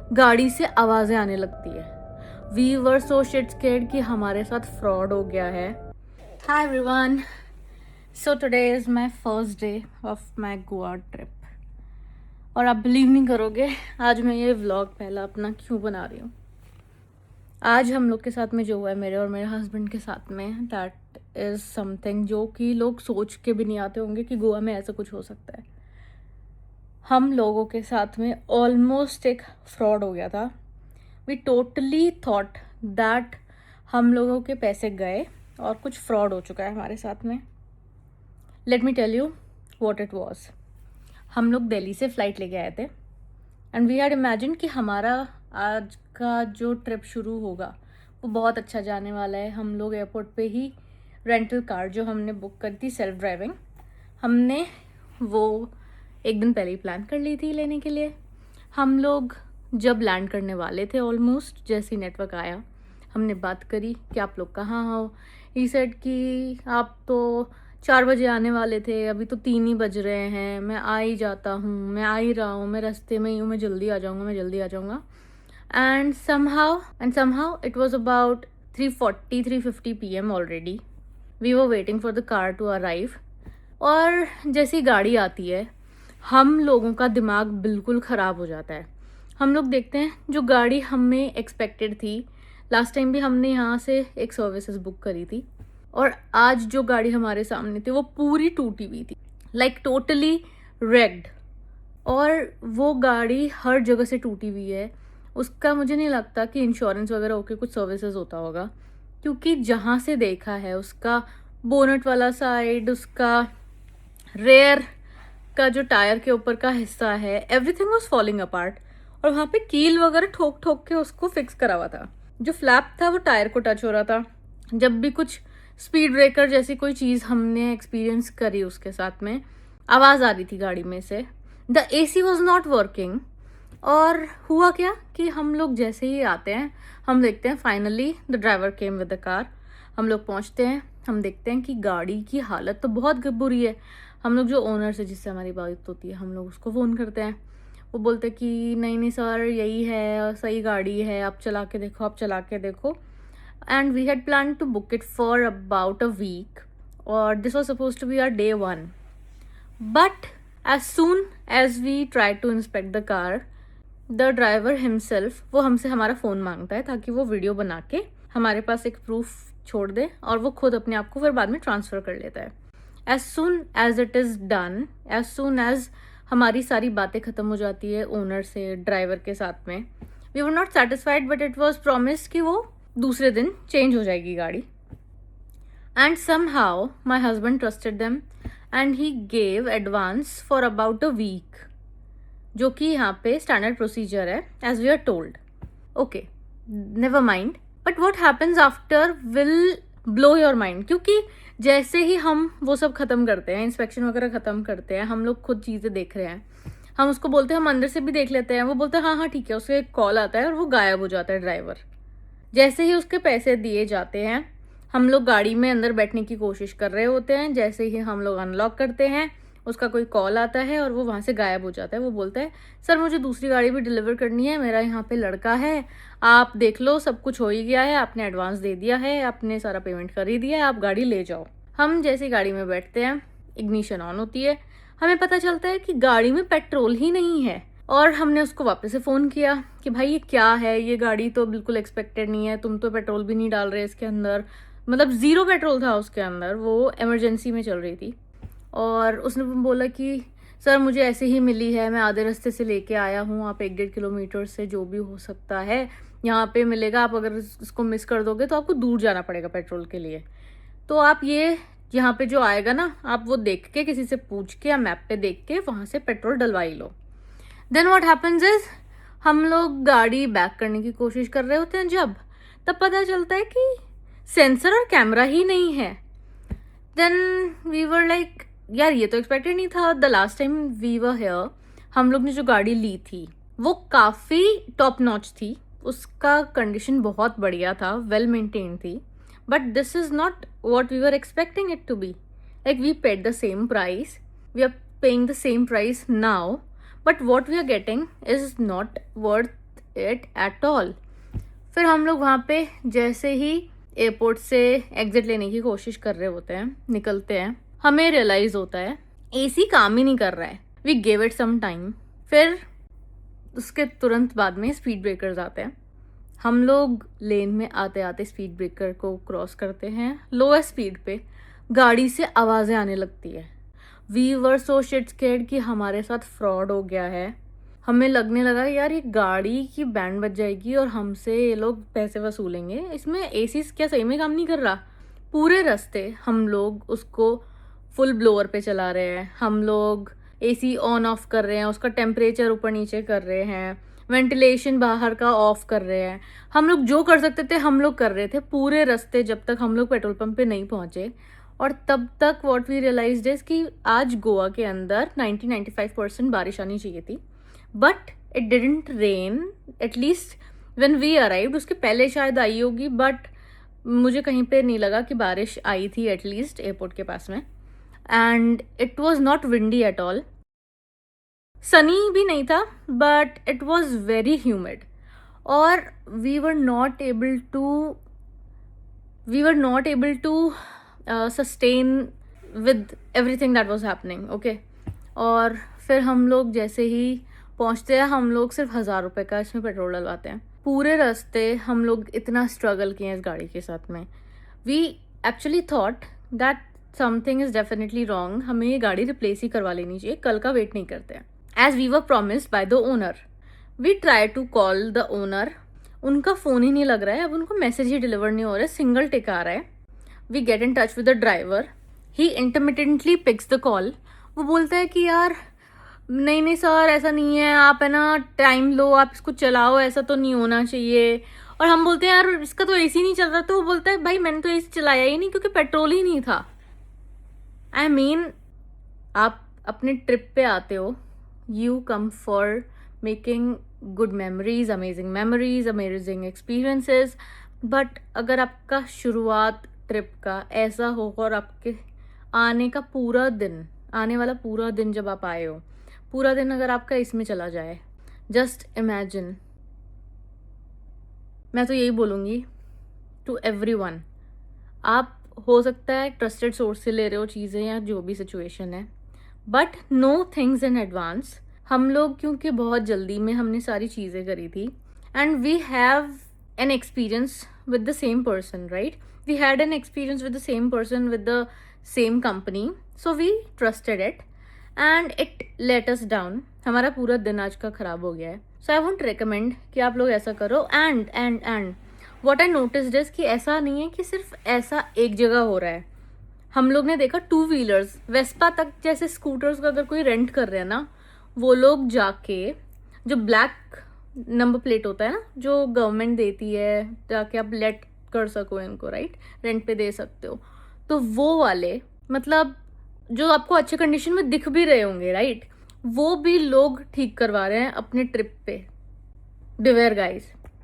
गाड़ी से आवाज़ें आने लगती है। We were so shit scared कि हमारे साथ फ्रॉड हो गया है। Hi everyone, so today is my first day of my Goa trip और आप बिलीव नहीं करोगे आज मैं ये व्लॉग पहला अपना क्यों बना रही हूँ। आज हम लोग के साथ में जो हुआ है, मेरे और मेरे हस्बैंड के साथ में, दैट इज़ समथिंग जो कि लोग सोच के भी नहीं आते होंगे कि गोवा में ऐसा कुछ हो सकता है। हम लोगों के साथ में ऑलमोस्ट एक फ्रॉड हो गया था। वी टोटली थॉट दैट हम लोगों के पैसे गए और कुछ फ्रॉड हो चुका है हमारे साथ में। Let me tell you what it was. हम लोग दिल्ली से फ़्लाइट लेके आए थे एंड वी हैड इमेजिन कि हमारा आज का जो ट्रिप शुरू होगा वो बहुत अच्छा जाने वाला है। हम लोग एयरपोर्ट पे ही रेंटल कार जो हमने बुक करी थी सेल्फ ड्राइविंग, हमने वो एक दिन पहले ही प्लान कर ली थी लेने के लिए। हम लोग जब लैंड करने वाले थे ऑलमोस्ट, जैसे ही नेटवर्क आया हमने बात करी कि आप लोग कहाँ हो। ही सेड कि आप तो 4 बजे आने वाले थे, अभी तो 3 ही बज रहे हैं, मैं आ ही जाता हूँ, मैं आ ही रहा हूँ, मैं रास्ते में ही हूँ, मैं जल्दी आ जाऊँगा, मैं जल्दी आ जाऊँगा। And somehow it was about 3:50 PM already. We were waiting for the car to arrive. और जैसी गाड़ी आती है हम लोगों का दिमाग बिल्कुल ख़राब हो जाता है। हम लोग देखते हैं जो गाड़ी हमें एक्सपेक्टेड थी, लास्ट टाइम भी हमने यहाँ से एक सर्विसेज बुक करी थी, और आज जो गाड़ी हमारे सामने थी वो पूरी टूटी हुई थी, लाइक टोटली रेग्ड। और वो गाड़ी हर जगह से टूटी हुई है। उसका मुझे नहीं लगता कि इंश्योरेंस वगैरह होके कुछ सर्विसेज होता होगा, क्योंकि जहाँ से देखा है उसका बोनट वाला साइड, उसका रेयर का जो टायर के ऊपर का हिस्सा है, एवरीथिंग वाज फॉलिंग अपार्ट। और वहाँ पे कील वगैरह ठोक ठोक के उसको फिक्स करा हुआ था। जो फ्लैप था वो टायर को टच हो रहा था। जब भी कुछ स्पीड ब्रेकर जैसी कोई चीज़ हमने एक्सपीरियंस करी उसके साथ में, आवाज़ आ रही थी गाड़ी में से। The AC was not working. और हुआ क्या कि हम लोग जैसे ही आते हैं हम देखते हैं finally the driver came with the car. हम लोग पहुंचते हैं, हम देखते हैं कि गाड़ी की हालत तो बहुत बुरी है। हम लोग जो ओनर से जिससे हमारी बात होती है हम लोग उसको फ़ोन करते हैं। वो बोलते हैं कि नहीं नहीं सर, यही है, सही गाड़ी है, आप चला के देखो, आप चला के देखो। And we had plan to book it for about a week, और this was suppose to be our day 1. But as soon as we tried to inspect the car, the driver himself वो हमसे हमारा phone मांगता है ताकि वो video बना के हमारे पास एक प्रूफ छोड़ दे, और वो खुद अपने आप को फिर बाद में ट्रांसफ़र कर लेता है। As soon as it is done, as soon as हमारी सारी बातें ख़त्म हो जाती है ओनर से ड्राइवर के साथ में, we were not satisfied, but it was promise कि वो दूसरे दिन चेंज हो जाएगी गाड़ी। And somehow my husband trusted them and he gave advance for about a week, जो कि यहाँ पे स्टैंडर्ड प्रोसीजर है as we are told. Okay, never mind, but what happens after will blow your mind, क्योंकि जैसे ही हम वो सब ख़त्म करते हैं, इंस्पेक्शन वगैरह ख़त्म करते हैं, हम लोग खुद चीज़ें देख रहे हैं, हम उसको बोलते हैं हम अंदर से भी देख लेते हैं, वो बोलते हैं हाँ हाँ ठीक है, उससे एक कॉल आता है और वो गायब हो जाता है ड्राइवर। जैसे ही उसके पैसे दिए जाते हैं हम लोग गाड़ी में अंदर बैठने की कोशिश कर रहे होते हैं, जैसे ही हम लोग अनलॉक करते हैं उसका कोई कॉल आता है और वो वहाँ से गायब हो जाता है। वो बोलता है सर मुझे दूसरी गाड़ी भी डिलीवर करनी है, मेरा यहाँ पे लड़का है, आप देख लो सब कुछ हो ही गया है, आपने एडवांस दे दिया है, आपने सारा पेमेंट कर ही दिया है, आप गाड़ी ले जाओ। हम जैसे गाड़ी में बैठते हैं, इग्निशन ऑन होती है, हमें पता चलता है कि गाड़ी में पेट्रोल ही नहीं है। और हमने उसको वापस से फ़ोन किया कि भाई ये क्या है, ये गाड़ी तो बिल्कुल एक्सपेक्टेड नहीं है, तुम तो पेट्रोल भी नहीं डाल रहे इसके अंदर, मतलब ज़ीरो पेट्रोल था उसके अंदर, वो इमरजेंसी में चल रही थी। और उसने बोला कि सर मुझे ऐसे ही मिली है, मैं आधे रास्ते से लेके आया हूँ, आप 1-1.5 किलोमीटर से जो भी हो सकता है यहाँ पे मिलेगा, आप अगर इसको मिस कर दोगे तो आपको दूर जाना पड़ेगा पेट्रोल के लिए, तो आप ये यहाँ पे जो आएगा ना आप वो देख के किसी से पूछ के या मैप पे देख के वहाँ से पेट्रोल डलवा ही लो। देन व्हाट हैपन्स इज हम लोग गाड़ी बैक करने की कोशिश कर रहे होते हैं, जब तब पता चलता है कि सेंसर और कैमरा ही नहीं है। देन वी वर लाइक यार ये तो एक्सपेक्टेड नहीं था। The last time we were here हम लोग ने जो गाड़ी ली थी वो काफ़ी टॉप नॉच थी, उसका कंडीशन बहुत बढ़िया था, वेल मेंटेन थी, but this is not what we were expecting it to be. Like we paid the same price, we are paying the same price now, but what we are getting is not worth it at all. फिर हम लोग वहाँ पे जैसे ही airport से exit लेने की कोशिश कर रहे होते हैं, निकलते हैं, हमें रियलाइज होता है एसी काम ही नहीं कर रहा है। We give it some time. फिर उसके तुरंत बाद में स्पीड ब्रेकर्स आते हैं। हम लोग लेन में आते आते स्पीड ब्रेकर को क्रॉस करते हैं। लोएस्ट स्पीड पे गाड़ी से आवाज़ें आने लगती है। We were so shit scared कि हमारे साथ फ्रॉड हो गया है। हमें लगने लगा यार ये गाड़ी की बैंड बज जाएगी और हमसे ये लोग पैसे वसूलेंगे। इसमें एसी क्या सही में काम नहीं कर रहा? पूरे रास्ते हम लोग उसको फुल ब्लोअर पे चला रहे हैं, हम लोग एसी ऑन ऑफ कर रहे हैं, उसका टेम्परेचर ऊपर नीचे कर रहे हैं, वेंटिलेशन बाहर का ऑफ कर रहे हैं। हम लोग जो कर सकते थे हम लोग कर रहे थे पूरे रास्ते, जब तक हम लोग पेट्रोल पंप पे नहीं पहुंचे। और तब तक व्हाट वी रियलाइज्ड इज कि आज गोवा के अंदर 90-95% बारिश आनी चाहिए थी, but it didn't rain. At least when we arrived, उसके पहले शायद आई होगी, बट मुझे कहीं पे नहीं लगा कि बारिश आई थी एटलीस्ट एयरपोर्ट के पास में। And it was not windy at all, sunny भी नहीं था, but it was very humid. और we were not able to sustain with everything that was happening. Okay, और फिर हम लोग जैसे ही पहुंचते हैं, हम लोग सिर्फ 1000 रुपये का इसमें पेट्रोल डलवाते हैं। पूरे रास्ते हम लोग इतना स्ट्रगल किए इस गाड़ी के साथ में। We actually thought that something is definitely wrong, हमें ये गाड़ी रिप्लेस ही करवा लेनी चाहिए, कल का वेट नहीं करते हैं। As we were promised by the owner, we try to call the owner. उनका फ़ोन ही नहीं लग रहा है, अब उनको मैसेज ही डिलीवर नहीं हो रहा है, सिंगल टिक आ रहा है। We get in touch with the driver, he intermittently picks the call. वो बोलता है कि यार नहीं सर, ऐसा नहीं है, आप है ना टाइम लो, आप इसको चलाओ, ऐसा तो नहीं होना चाहिए। और हम बोलते हैं यार इसका तो एसी नहीं चल रहा। तो वो बोलता है भाई मैंने तो एसी चलाया ही नहीं क्योंकि पेट्रोल ही नहीं था। आई मीन, आप अपने ट्रिप पे आते हो, you come for making good memories, amazing experiences, but अगर आपका शुरुआत ट्रिप का ऐसा हो और आपके आने वाला पूरा दिन जब आप आए हो, पूरा दिन अगर आपका इसमें चला जाए, जस्ट इमेजिन। मैं तो यही बोलूँगी टू एवरीवन, आप हो सकता है ट्रस्टेड सोर्स से ले रहे हो चीज़ें या जो भी सिचुएशन है, but know things in advance. हम लोग क्योंकि बहुत जल्दी में हमने सारी चीज़ें करी थी, and we have an experience with the same person, right? We had an experience with the same person with the same company, so we trusted it and it let us down. हमारा पूरा दिन आज का खराब हो गया है। सो I won't recommend कि आप लोग ऐसा करो। And what I noticed is कि ऐसा नहीं है कि सिर्फ ऐसा एक जगह हो रहा है। हम लोग ने देखा 2 व्हीलर्स, वेस्पा तक जैसे स्कूटर्स को अगर कोई रेंट कर रहे हैं ना, वो लोग जाके जो ब्लैक नंबर प्लेट होता है ना, जो गवर्नमेंट देती है, जाके आप लेट कर सको इनको, राइट, रेंट पे दे सकते हो, तो वो वाले मतलब जो आपको अच्छे कंडीशन में दिख भी रहे होंगे, राइट, वो भी लोग ठीक करवा रहे हैं अपने ट्रिप पे। Beware guys.